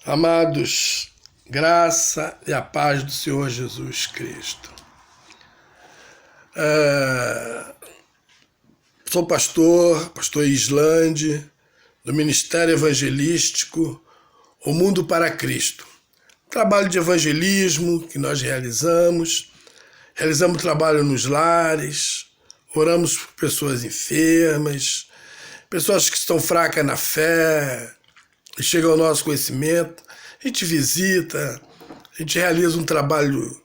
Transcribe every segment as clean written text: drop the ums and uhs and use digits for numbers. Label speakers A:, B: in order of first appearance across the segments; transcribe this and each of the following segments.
A: Amados, graça e a paz do Senhor Jesus Cristo. Sou pastor Islande, do Ministério Evangelístico O Mundo para Cristo. Trabalho de evangelismo que nós realizamos trabalho nos lares, oramos por pessoas enfermas, pessoas que estão fracas na fé, e chegam ao nosso conhecimento, a gente visita, a gente realiza um trabalho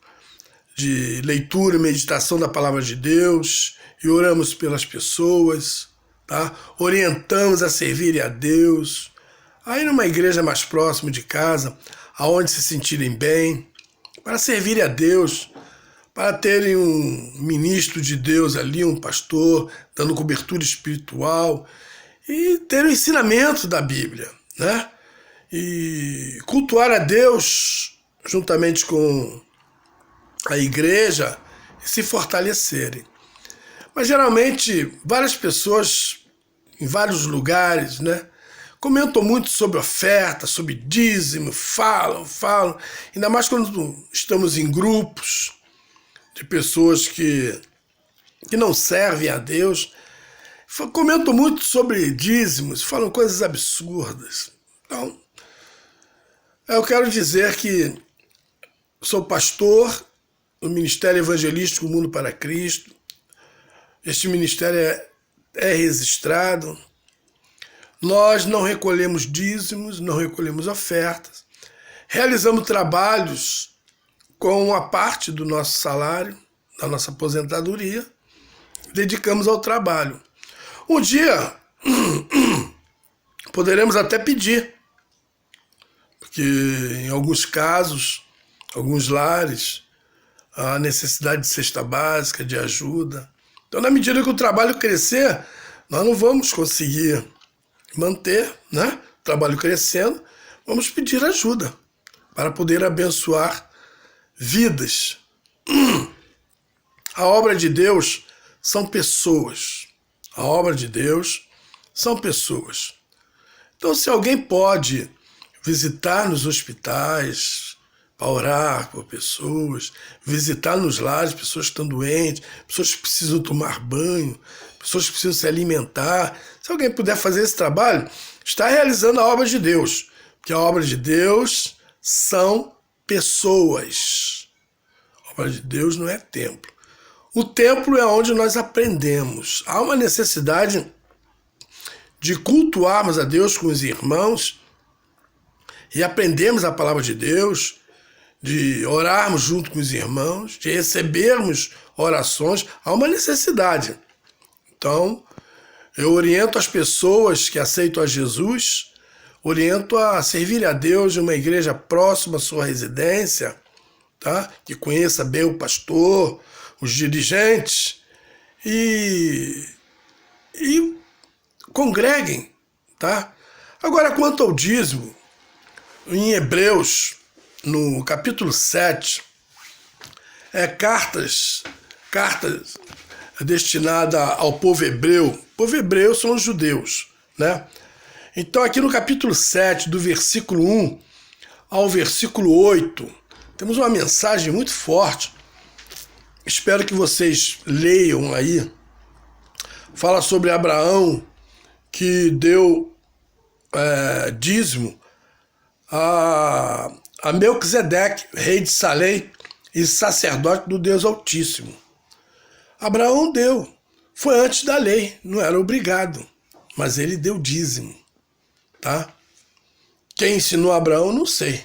A: de leitura e meditação da Palavra de Deus e oramos pelas pessoas, tá? Orientamos a servirem a Deus, aí numa igreja mais próxima de casa, aonde se sentirem bem, para servirem a Deus, para terem um ministro de Deus ali, um pastor, dando cobertura espiritual e ter o ensinamento da Bíblia, né? E cultuar a Deus juntamente com a igreja e se fortalecerem. Mas geralmente várias pessoas em vários lugares, né, comentam muito sobre oferta, sobre dízimo, falam, ainda mais quando estamos em grupos de pessoas que não servem a Deus, comentam muito sobre dízimos, falam coisas absurdas. Então, eu quero dizer que sou pastor do Ministério Evangelístico O Mundo para Cristo. Este ministério é registrado. Nós não recolhemos dízimos, não recolhemos ofertas. Realizamos trabalhos com a parte do nosso salário, da nossa aposentadoria, dedicamos ao trabalho. Um dia poderemos até pedir, porque em alguns casos, alguns lares, há necessidade de cesta básica, de ajuda. Então, na medida que o trabalho crescer, nós não vamos conseguir manter, né? O trabalho crescendo, vamos pedir ajuda para poder abençoar vidas. A obra de Deus são pessoas. A obra de Deus são pessoas. Então, se alguém pode visitar nos hospitais para orar por pessoas, visitar nos lares pessoas que estão doentes, pessoas que precisam tomar banho, pessoas que precisam se alimentar, se alguém puder fazer esse trabalho, está realizando a obra de Deus, porque a obra de Deus são pessoas. A obra de Deus não é templo. O templo é onde nós aprendemos. Há uma necessidade de cultuarmos a Deus com os irmãos e aprendermos a palavra de Deus, de orarmos junto com os irmãos, de recebermos orações. Há uma necessidade. Então, eu oriento as pessoas que aceitam a Jesus, oriento a servir a Deus em uma igreja próxima à sua residência, tá? Que conheça bem o pastor, os dirigentes e congreguem, tá? Agora, quanto ao dízimo, em Hebreus, no capítulo 7, cartas destinadas ao povo hebreu. O povo hebreu são os judeus, né? Então, aqui no capítulo 7, do versículo 1 ao versículo 8, temos uma mensagem muito forte. Espero que vocês leiam aí. Fala sobre Abraão, que deu dízimo a Melquisedeque, rei de Salém e sacerdote do Deus Altíssimo. Abraão deu. Foi antes da lei, não era obrigado, mas ele deu dízimo, tá? Quem ensinou Abraão, não sei.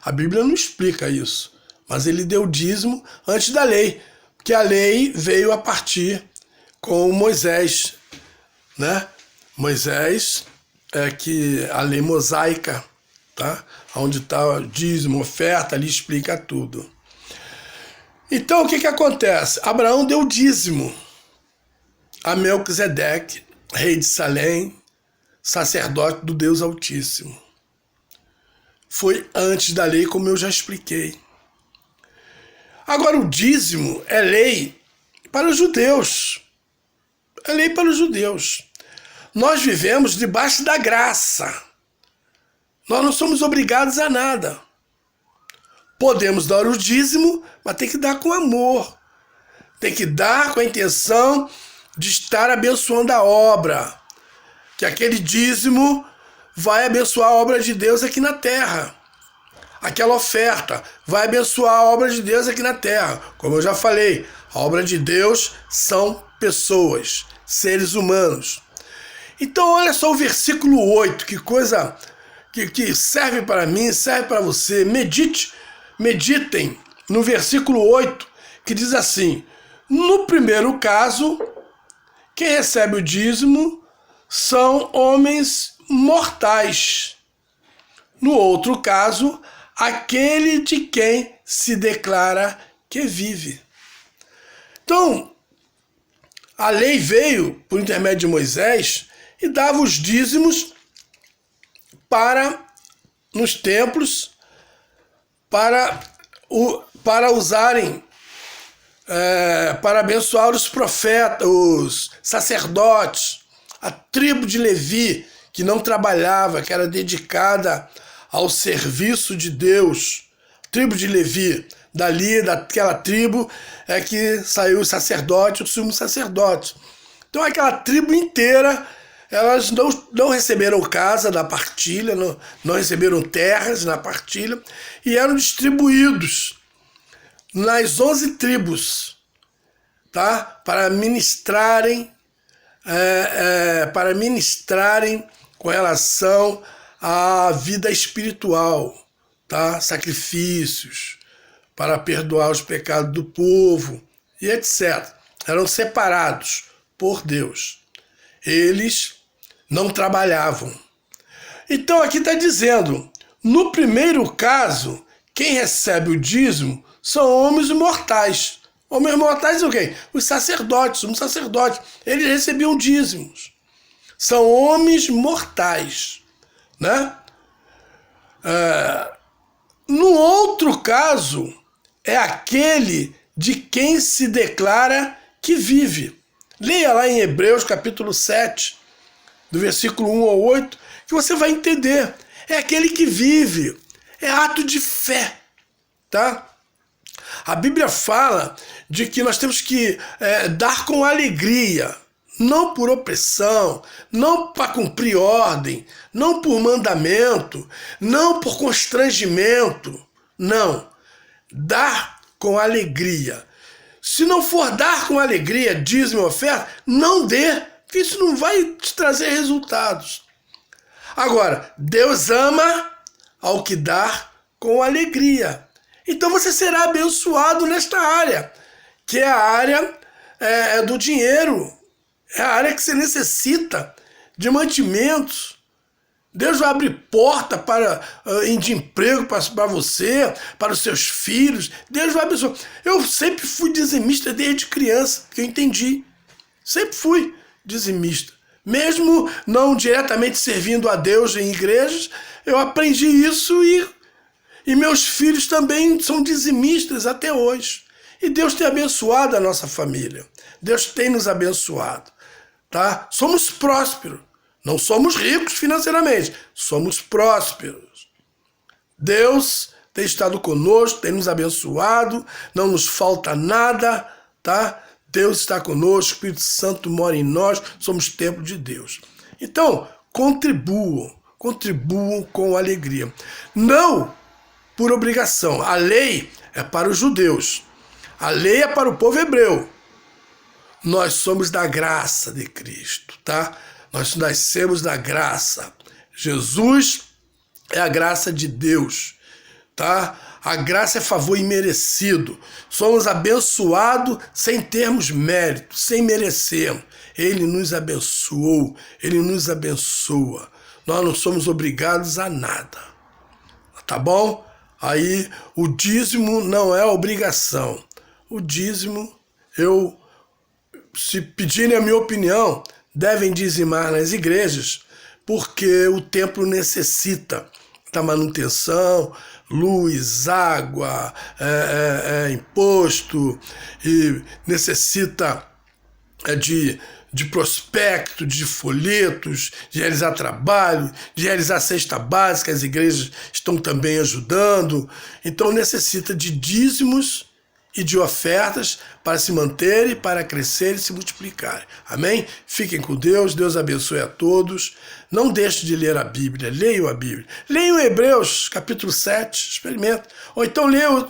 A: A Bíblia não explica isso, mas ele deu dízimo antes da lei, porque a lei veio a partir com Moisés, né? Moisés é que a lei mosaica, tá? Onde está o dízimo, oferta, ali explica tudo. Então, o que acontece? Abraão deu dízimo a Melquisedeque, rei de Salém, sacerdote do Deus Altíssimo. Foi antes da lei, como eu já expliquei. Agora, o dízimo é lei para os judeus. É lei para os judeus. Nós vivemos debaixo da graça. Nós não somos obrigados a nada. Podemos dar o dízimo, mas tem que dar com amor. Tem que dar com a intenção de estar abençoando a obra. Que aquele dízimo vai abençoar a obra de Deus aqui na terra. Aquela oferta vai abençoar a obra de Deus aqui na terra. Como eu já falei, a obra de Deus são pessoas, seres humanos. Então olha só o versículo 8, que coisa que serve para mim, serve para você. Meditem no versículo 8, que diz assim: no primeiro caso, quem recebe o dízimo são homens mortais. No outro caso, aquele de quem se declara que vive. Então, a lei veio por intermédio de Moisés e dava os dízimos nos templos para usarem, para abençoar os profetas, os sacerdotes, a tribo de Levi, que não trabalhava, que era dedicada ao serviço de Deus. Tribo de Levi, dali, daquela tribo, é que saiu o sacerdote, o sumo sacerdote. Então aquela tribo inteira, elas não receberam casa da partilha, não receberam terras na partilha, e eram distribuídos nas 11 tribos, tá? Para ministrarem com relação à vida espiritual, tá? Sacrifícios para perdoar os pecados do povo e etc. Eram separados por Deus. Eles não trabalhavam. Então aqui está dizendo, no primeiro caso, quem recebe o dízimo são homens mortais. Homens mortais o quê? Os sacerdotes, um sacerdote. Eles recebiam dízimos. São homens mortais, né? No outro caso, é aquele de quem se declara que vive. Leia lá em Hebreus capítulo 7, do versículo 1 ao 8, que você vai entender. É aquele que vive, é ato de fé, tá? A Bíblia fala de que nós temos que dar com alegria, não por opressão, não para cumprir ordem, não por mandamento, não por constrangimento, não. Dar com alegria. Se não for dar com alegria, dízimo e oferta, não dê, porque isso não vai te trazer resultados. Agora, Deus ama ao que dá com alegria. Então você será abençoado nesta área, que é a área do dinheiro, é a área que você necessita de mantimentos. Deus vai abrir porta de emprego para você, para os seus filhos. Deus vai abençoar. Eu sempre fui dizimista desde criança, que eu entendi. Sempre fui dizimista. Mesmo não diretamente servindo a Deus em igrejas, eu aprendi isso e meus filhos também são dizimistas até hoje. E Deus tem abençoado a nossa família. Deus tem nos abençoado. Tá? Somos prósperos. Não somos ricos financeiramente, somos prósperos. Deus tem estado conosco, tem nos abençoado, não nos falta nada, tá? Deus está conosco, o Espírito Santo mora em nós, somos templo de Deus. Então, contribuam com alegria. Não por obrigação. A lei é para os judeus, a lei é para o povo hebreu. Nós somos da graça de Cristo, tá? Nós nascemos da graça. Jesus é a graça de Deus, tá? A graça é favor imerecido. Somos abençoados sem termos mérito, sem merecermos. Ele nos abençoou, ele nos abençoa. Nós não somos obrigados a nada, tá bom? Aí o dízimo não é obrigação. O dízimo, se pedirem a minha opinião, devem dizimar nas igrejas, porque o templo necessita da manutenção, luz, água, imposto, e necessita de prospecto, de folhetos, de realizar trabalho, de realizar cesta básica, as igrejas estão também ajudando. Então necessita de dízimos e de ofertas para se manterem, para crescer e se multiplicarem. Amém? Fiquem com Deus, Deus abençoe a todos. Não deixe de ler a Bíblia, leiam a Bíblia. Leiam Hebreus, capítulo 7, experimenta. Ou então leiam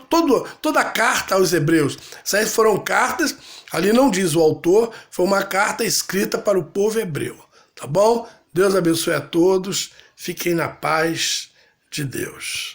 A: toda a carta aos Hebreus. Essas foram cartas, ali não diz o autor, foi uma carta escrita para o povo hebreu. Tá bom? Deus abençoe a todos, fiquem na paz de Deus.